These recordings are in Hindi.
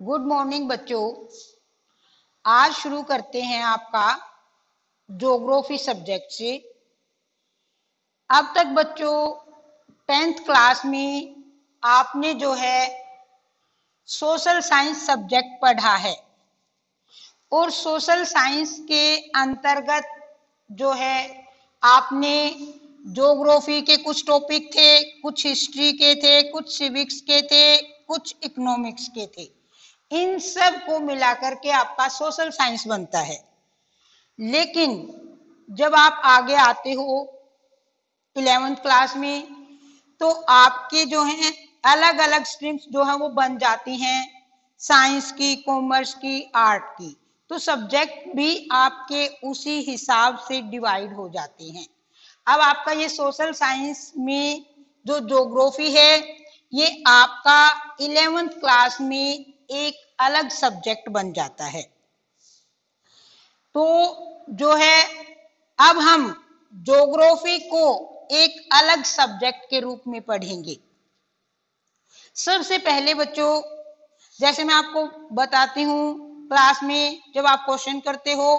गुड मॉर्निंग बच्चों। आज शुरू करते हैं आपका ज्योग्राफी सब्जेक्ट से। अब तक बच्चों 10th क्लास में आपने जो है सोशल साइंस सब्जेक्ट पढ़ा है और सोशल साइंस के अंतर्गत जो है आपने ज्योग्राफी के कुछ टॉपिक थे, कुछ हिस्ट्री के थे, कुछ सिविक्स के थे, कुछ इकोनॉमिक्स के थे। इन सब को मिलाकर के आपका सोशल साइंस बनता है। लेकिन जब आप आगे आते हो 11th क्लास में तो आपके जो हैं अलग अलग स्ट्रीम्स जो है वो बन जाती हैं, साइंस की, कॉमर्स की, आर्ट की। तो सब्जेक्ट भी आपके उसी हिसाब से डिवाइड हो जाते हैं। अब आपका ये सोशल साइंस में जो ज्योग्राफी है ये आपका 11th क्लास में एक अलग सब्जेक्ट बन जाता है। तो जो है अब हम ज्योग्राफी को एक अलग सब्जेक्ट के रूप में पढ़ेंगे। सबसे पहले बच्चों, जैसे मैं आपको बताती हूँ क्लास में जब आप क्वेश्चन करते हो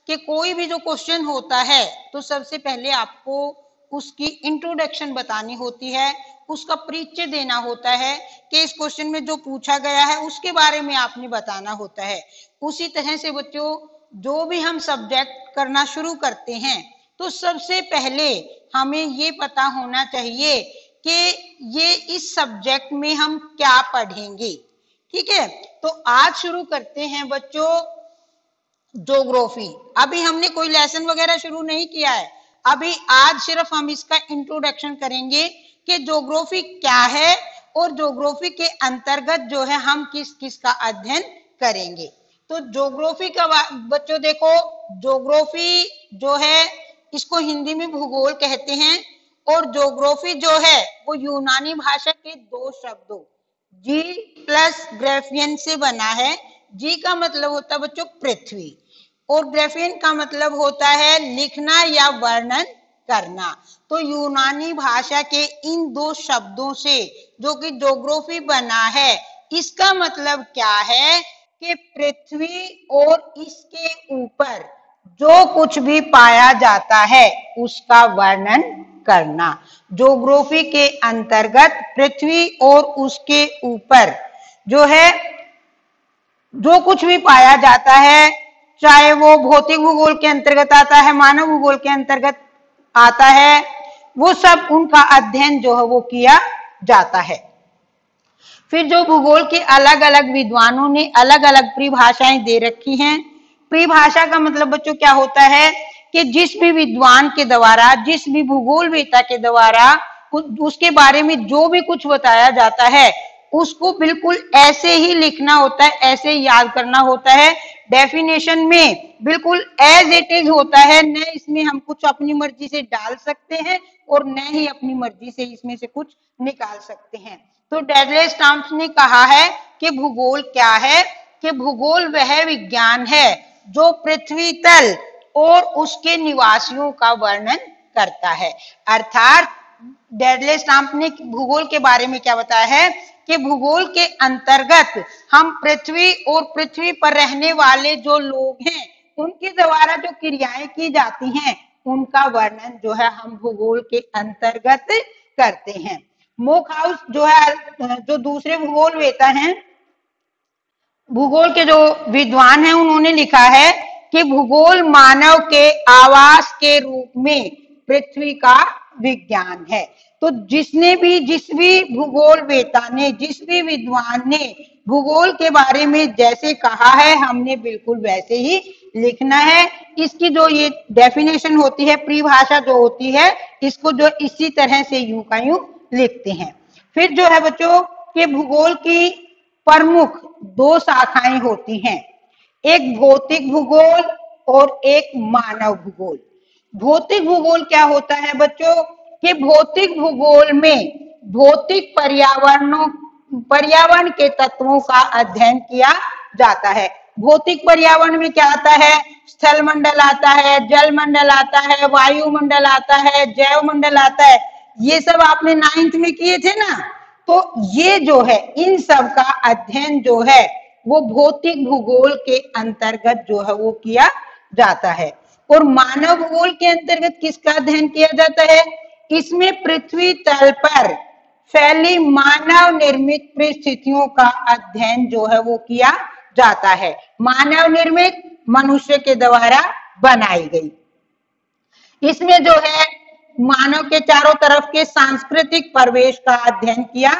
कि कोई भी जो क्वेश्चन होता है तो सबसे पहले आपको उसकी इंट्रोडक्शन बतानी होती है, उसका परिचय देना होता है कि इस क्वेश्चन में जो पूछा गया है उसके बारे में आपने बताना होता है। उसी तरह से बच्चों जो भी हम सब्जेक्ट करना शुरू करते हैं तो सबसे पहले हमें ये पता होना चाहिए कि ये इस सब्जेक्ट में हम क्या पढ़ेंगे। ठीक है, तो आज शुरू करते हैं बच्चों ज्योग्राफी। अभी हमने कोई लेसन वगैरह शुरू नहीं किया है, अभी आज सिर्फ हम इसका इंट्रोडक्शन करेंगे कि ज्योग्राफी क्या है और ज्योग्राफी के अंतर्गत जो है हम किस किस का अध्ययन करेंगे। तो ज्योग्राफी का बच्चों देखो, ज्योग्राफी जो है इसको हिंदी में भूगोल कहते हैं और ज्योग्राफी जो है वो यूनानी भाषा के दो शब्दों जी प्लस ग्राफियन से बना है। जी का मतलब होता है बच्चों पृथ्वी और ग्राफियन का मतलब होता है लिखना या वर्णन करना। तो यूनानी भाषा के इन दो शब्दों से जो कि ज्योग्राफी बना है, इसका मतलब क्या है कि पृथ्वी और इसके ऊपर जो कुछ भी पाया जाता है उसका वर्णन करना। ज्योग्राफी के अंतर्गत पृथ्वी और उसके ऊपर जो है जो कुछ भी पाया जाता है, चाहे वो भौतिक भूगोल के अंतर्गत आता है, मानव भूगोल के अंतर्गत आता है, वो सब उनका अध्ययन जो है वो किया जाता है। फिर जो भूगोल के अलग अलग विद्वानों ने अलग अलग परिभाषाएं दे रखी हैं। परिभाषा का मतलब बच्चों क्या होता है कि जिस भी विद्वान के द्वारा, जिस भी भूगोलवेत्ता के द्वारा उसके बारे में जो भी कुछ बताया जाता है उसको बिल्कुल ऐसे ही लिखना होता है, ऐसे ही याद करना होता है। डेफिनेशन में बिल्कुल एज इट इज होता है, न इसमें हम कुछ अपनी मर्जी से डाल सकते हैं और न ही अपनी मर्जी से इसमें से कुछ निकाल सकते हैं। तो डगलस टॉम्स ने कहा है कि भूगोल क्या है, कि भूगोल वह विज्ञान है जो पृथ्वी तल और उसके निवासियों का वर्णन करता है। अर्थात डगलस टॉम्स ने भूगोल के बारे में क्या बताया है कि भूगोल के अंतर्गत हम पृथ्वी और पृथ्वी पर रहने वाले जो लोग हैं उनके द्वारा जो क्रियाएं की जाती हैं उनका वर्णन जो है हम भूगोल के अंतर्गत करते हैं। मोकहाउस जो है, जो दूसरे भूगोलवेत्ता हैं, भूगोल के जो विद्वान हैं, उन्होंने लिखा है कि भूगोल मानव के आवास के रूप में पृथ्वी का विज्ञान है। तो जिस भी भूगोलवेत्ता ने, जिस भी विद्वान ने भूगोल के बारे में जैसे कहा है हमने बिल्कुल वैसे ही लिखना है। इसकी जो ये डेफिनेशन होती है, परिभाषा जो होती है, इसको जो इसी तरह से यूं का यूं लिखते हैं। फिर जो है बच्चों कि भूगोल की प्रमुख दो शाखाएं होती हैं, एक भौतिक भूगोल और एक मानव भूगोल। भौतिक भूगोल क्या होता है बच्चों कि भौतिक भूगोल में भौतिक पर्यावरण के तत्वों का अध्ययन किया जाता है। भौतिक पर्यावरण में क्या आता है, स्थल मंडल आता है, जल मंडल आता है, वायुमंडल आता है, जैव मंडल आता है। ये सब आपने 9th में किए थे ना। तो ये जो है इन सब का अध्ययन जो है वो भौतिक भूगोल के अंतर्गत जो है वो किया जाता है। और मानव भूगोल के अंतर्गत किसका अध्ययन किया जाता है? इसमें पृथ्वी तल पर फैली मानव निर्मित परिस्थितियों का अध्ययन जो है वो किया जाता है। मानव निर्मित, मनुष्य के द्वारा बनाई गई। इसमें जो है मानव के चारों तरफ के सांस्कृतिक परिवेश का अध्ययन किया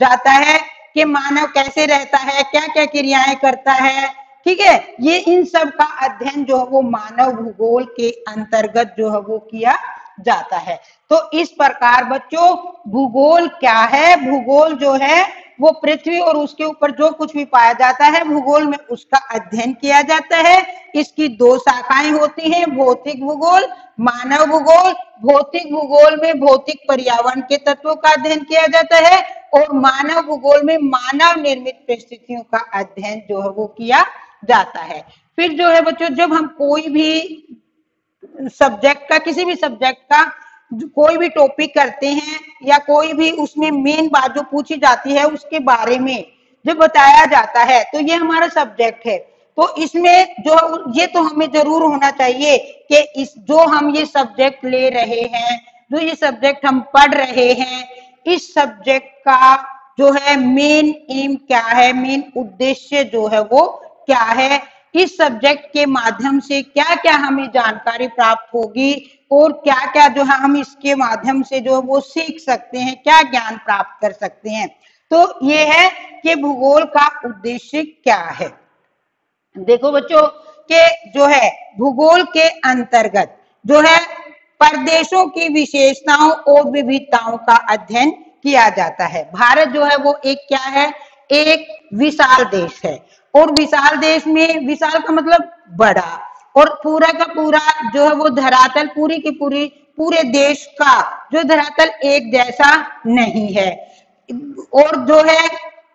जाता है कि मानव कैसे रहता है, क्या क्या क्रियाएं करता है, ठीक है। ये इन सब का अध्ययन जो है वो मानव भूगोल के अंतर्गत जो है वो किया जाता है। तो इस प्रकार बच्चों भूगोल क्या है? भूगोल जो है वो पृथ्वी और उसके ऊपर जो कुछ भी पाया जाता है भूगोल में उसका अध्ययन किया जाता है। इसकी दो शाखाएं होती हैं, भौतिक भूगोल, मानव भूगोल। भौतिक भूगोल में भौतिक पर्यावरण के तत्वों का अध्ययन किया जाता है और मानव भूगोल में मानव निर्मित परिस्थितियों का अध्ययन जो है वो किया जाता है। फिर जो है बच्चों जब हम कोई भी सब्जेक्ट का, किसी भी सब्जेक्ट का कोई भी टॉपिक करते हैं या कोई भी उसमें मेन बात जो पूछी जाती है उसके बारे में जब बताया जाता है तो ये हमारा सब्जेक्ट है। तो इसमें जो ये तो हमें जरूर होना चाहिए कि इस जो हम ये सब्जेक्ट ले रहे हैं, जो ये सब्जेक्ट हम पढ़ रहे हैं, इस सब्जेक्ट का जो है मेन एम क्या है, मेन उद्देश्य जो है वो क्या है, इस सब्जेक्ट के माध्यम से क्या क्या हमें जानकारी प्राप्त होगी और क्या क्या जो है हम इसके माध्यम से जो वो सीख सकते हैं, क्या ज्ञान प्राप्त कर सकते हैं। तो ये है कि भूगोल का उद्देश्य क्या है। देखो बच्चों के जो है भूगोल के अंतर्गत जो है प्रदेशों की विशेषताओं और विविधताओं का अध्ययन किया जाता है। भारत जो है वो एक क्या है, एक विशाल देश है और विशाल देश में, विशाल का मतलब बड़ा, और पूरा का पूरा जो है वो धरातल पूरी की पूरी पूरे देश का जो धरातल एक जैसा नहीं है। और जो है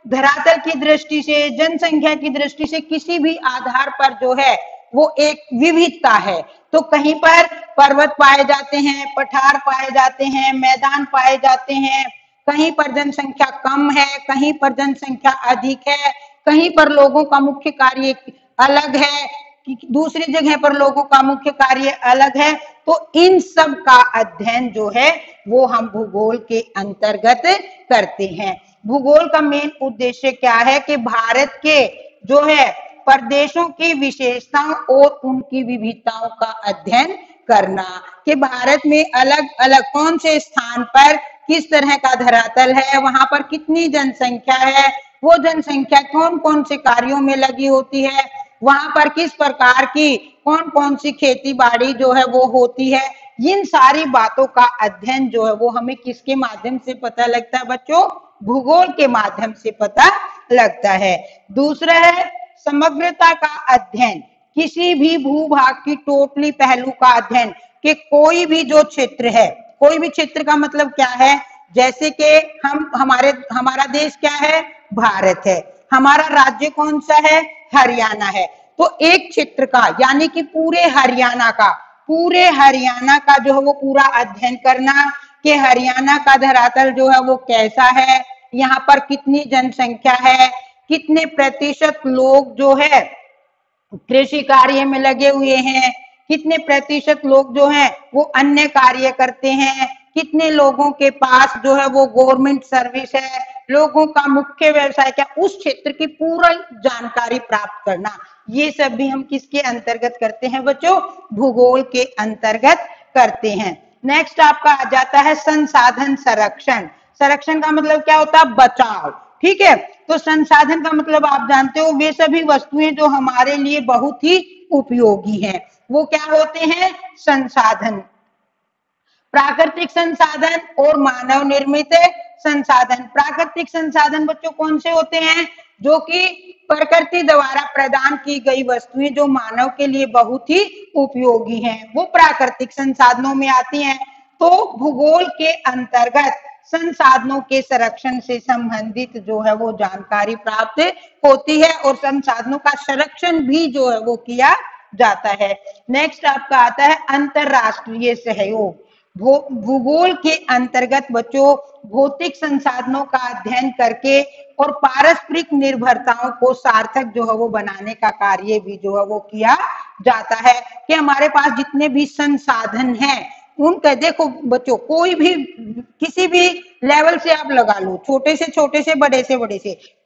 धरातल की दृष्टि से, जनसंख्या की दृष्टि से किसी भी आधार पर जो है वो एक विविधता है। तो कहीं पर पर्वत पाए जाते हैं, पठार पाए जाते हैं, मैदान पाए जाते हैं, कहीं पर जनसंख्या कम है, कहीं पर जनसंख्या अधिक है, कहीं पर लोगों का मुख्य कार्य अलग है, दूसरी जगह पर लोगों का मुख्य कार्य अलग है। तो इन सब का अध्ययन जो है वो हम भूगोल के अंतर्गत करते हैं। भूगोल का मेन उद्देश्य क्या है कि भारत के जो है प्रदेशों की विशेषताओं और उनकी विविधताओं का अध्ययन करना, कि भारत में अलग अलग कौन से स्थान पर किस तरह का धरातल है, वहां पर कितनी जनसंख्या है, वो जनसंख्या कौन कौन से कार्यों में लगी होती है, वहां पर किस प्रकार की कौन कौन सी खेती बाड़ी जो है वो होती है। इन सारी बातों का अध्ययन जो है वो हमें किसके माध्यम से पता लगता है बच्चों? भूगोल के माध्यम से पता लगता है। दूसरा है समग्रता का अध्ययन, किसी भी भूभाग की टोटली पहलू का अध्ययन, कि कोई भी जो क्षेत्र है, कोई भी क्षेत्र का मतलब क्या है, जैसे कि हमारा देश क्या है? भारत है। हमारा राज्य कौन सा है? हरियाणा है। तो एक क्षेत्र का यानी कि पूरे हरियाणा का जो है वो पूरा अध्ययन करना कि हरियाणा का धरातल जो है वो कैसा है, यहाँ पर कितनी जनसंख्या है, कितने प्रतिशत लोग जो है कृषि कार्य में लगे हुए हैं, कितने प्रतिशत लोग जो हैं वो अन्य कार्य करते हैं, कितने लोगों के पास जो है वो गवर्नमेंट सर्विस है, लोगों का मुख्य व्यवसाय क्या, उस क्षेत्र की पूरा जानकारी प्राप्त करना, ये सब भी हम किसके अंतर्गत करते हैं बच्चों? भूगोल के अंतर्गत करते हैं। नेक्स्ट आपका आ जाता है संसाधन संरक्षण। संरक्षण का मतलब क्या होता है? बचाव, ठीक है। तो संसाधन का मतलब आप जानते हो वे सभी वस्तुएं जो हमारे लिए बहुत ही उपयोगी हैं, वो क्या होते हैं? संसाधन। प्राकृतिक संसाधन और मानव निर्मित संसाधन। प्राकृतिक संसाधन बच्चों कौन से होते हैं? जो कि प्रकृति द्वारा प्रदान की गई वस्तुएं जो मानव के लिए बहुत ही उपयोगी हैं, वो प्राकृतिक संसाधनों में आती हैं। तो भूगोल के अंतर्गत संसाधनों के संरक्षण से संबंधित जो है वो जानकारी प्राप्त होती है और संसाधनों का संरक्षण भी जो है वो किया जाता है। नेक्स्ट आपका आता है अंतरराष्ट्रीय सहयोग। भूगोल के अंतर्गत बच्चों भौतिक संसाधनों का अध्ययन करके और पारस्परिक निर्भरताओं को सार्थक जो है वो बनाने का कार्य भी जो है वो किया जाता है कि हमारे पास जितने भी संसाधन हैं उनका देखो बच्चों, कोई भी किसी भी लेवल से आप लगा लो, छोटे से बड़े से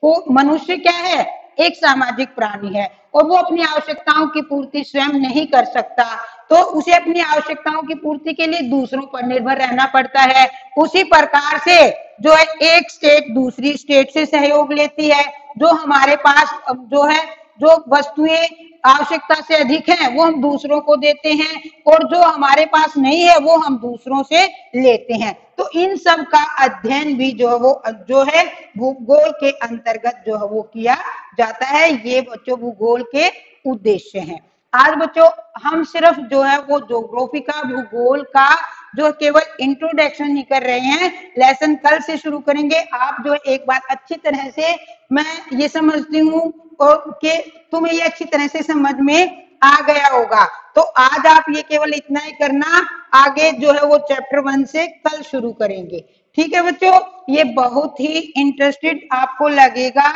वो मनुष्य क्या है, एक सामाजिक प्राणी है और वो अपनी आवश्यकताओं की पूर्ति स्वयं नहीं कर सकता, तो उसे अपनी आवश्यकताओं की पूर्ति के लिए दूसरों पर निर्भर रहना पड़ता है। उसी प्रकार से जो है एक स्टेट दूसरी स्टेट से सहयोग लेती है, जो हमारे पास जो है जो वस्तुएं आवश्यकता से अधिक हैं वो हम दूसरों को देते हैं और जो हमारे पास नहीं है वो हम दूसरों से लेते हैं। तो इन सब का अध्ययन भी जो है भूगोल के अंतर्गत जो है वो किया जाता है। ये बच्चों भूगोल के उद्देश्य हैं। आज बच्चों हम सिर्फ जो है वो ज्योग्राफी का, भूगोल का जो केवल इंट्रोडक्शन ही कर रहे हैं, लेसन कल से शुरू करेंगे। आप जो एक बात अच्छी तरह से, मैं ये समझती हूँ कि तुम्हें ये अच्छी तरह से समझ में आ गया होगा, तो आज आप ये केवल इतना ही करना, आगे जो है वो चैप्टर 1 से कल शुरू करेंगे। ठीक है बच्चों, ये बहुत ही इंटरेस्टेड आपको लगेगा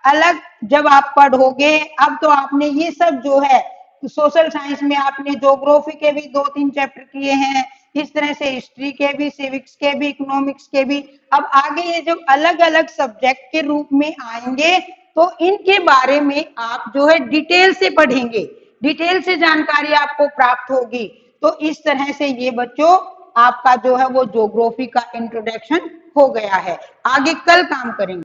अलग जब आप पढ़ोगे। अब तो आपने ये सब जो है सोशल साइंस में आपने ज्योग्राफी के भी 2-3 चैप्टर किए हैं, इस तरह से हिस्ट्री के भी, सिविक्स के भी, इकोनॉमिक्स के भी। अब आगे ये जो अलग अलग सब्जेक्ट के रूप में आएंगे तो इनके बारे में आप जो है डिटेल से पढ़ेंगे, डिटेल से जानकारी आपको प्राप्त होगी। तो इस तरह से ये बच्चों आपका जो है वो ज्योग्राफी का इंट्रोडक्शन हो गया है। आगे कल काम करेंगे।